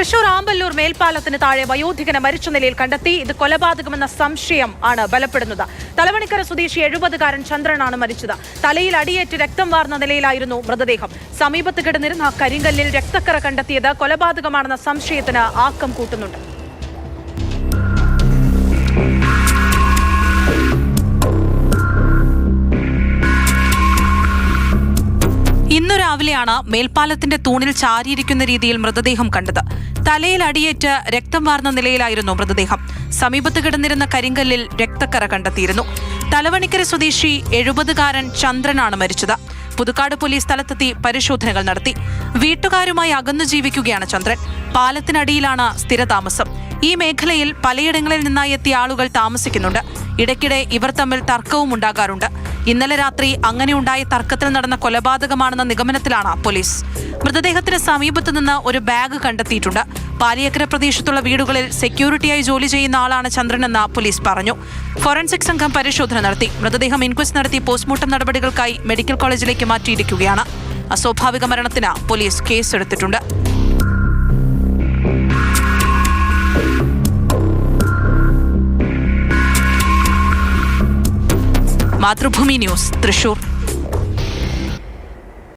തൃശൂർ ആമ്പല്ലൂർ മേൽപ്പാലത്തിന് താഴെ വയോധികനെ മരിച്ച നിലയിൽ കണ്ടെത്തി. ഇത് കൊലപാതകമെന്ന സംശയം ആണ് ബലപ്പെടുന്നത്. തലവണിക്കര സ്വദേശി 70-കാരൻ ചന്ദ്രനാണ് മരിച്ചത്. തലയിൽ അടിയേറ്റ് രക്തം വാർന്ന നിലയിലായിരുന്നു മൃതദേഹം. സമീപത്ത് കിടന്നിരുന്ന കരിങ്കല്ലിൽ രക്തക്കറ കണ്ടെത്തിയത് കൊലപാതകമാണെന്ന സംശയത്തിന് ആക്കം കൂട്ടുന്നുണ്ട്. ഇന്നു രാവിലെയാണ് മേൽപ്പാലത്തിന്റെ തൂണിൽ ചാരിയിരിക്കുന്ന രീതിയിൽ മൃതദേഹം കണ്ടത്. തലയിൽ അടിയേറ്റ് രക്തം വാർന്ന നിലയിലായിരുന്നു മൃതദേഹം. സമീപത്ത് കിടന്നിരുന്ന കരിങ്കല്ലിൽ രക്തക്കറ കണ്ടെത്തിയിരുന്നു. തലവണിക്കര സ്വദേശി 70-കാരൻ ചന്ദ്രനാണ് മരിച്ചത്. പുതുക്കാട് പോലീസ് സ്ഥലത്തെത്തി പരിശോധനകൾ നടത്തി. വീട്ടുകാരുമായി അകന്നു ജീവിക്കുകയാണ് ചന്ദ്രൻ. പാലത്തിനടിയിലാണ് സ്ഥിരതാമസം. ഈ മേഖലയിൽ പലയിടങ്ങളിൽ നിന്നായി എത്തിയ ആളുകൾ താമസിക്കുന്നുണ്ട്. ഇടയ്ക്കിടെ ഇവർ തമ്മിൽ തർക്കവും ഉണ്ടാകാറുണ്ട്. ഇന്നലെ രാത്രി അങ്ങനെയുണ്ടായ തർക്കത്തിൽ നടന്ന കൊലപാതകമാണെന്ന നിഗമനത്തിലാണ് പോലീസ്. മൃതദേഹത്തിന് സമീപത്ത് നിന്ന് ഒരു ബാഗ് കണ്ടെത്തിയിട്ടുണ്ട്. പാലിയക്കര പ്രദേശത്തുള്ള വീടുകളിൽ സെക്യൂരിറ്റിയായി ജോലി ചെയ്യുന്ന ആളാണ് ചന്ദ്രനെന്ന് പോലീസ് പറഞ്ഞു. ഫോറൻസിക് സംഘം പരിശോധന നടത്തി. മൃതദേഹം ഇൻക്വസ്റ്റ് നടത്തി പോസ്റ്റ്മോർട്ടം നടപടികൾക്കായി മെഡിക്കൽ കോളേജിലേക്ക് മാറ്റിയിരിക്കുകയാണ്. അസ്വാഭാവിക മരണത്തിന് പോലീസ് കേസെടുത്തിട്ടുണ്ട്. മാതൃഭൂമി ന്യൂസ്, തൃശൂർ.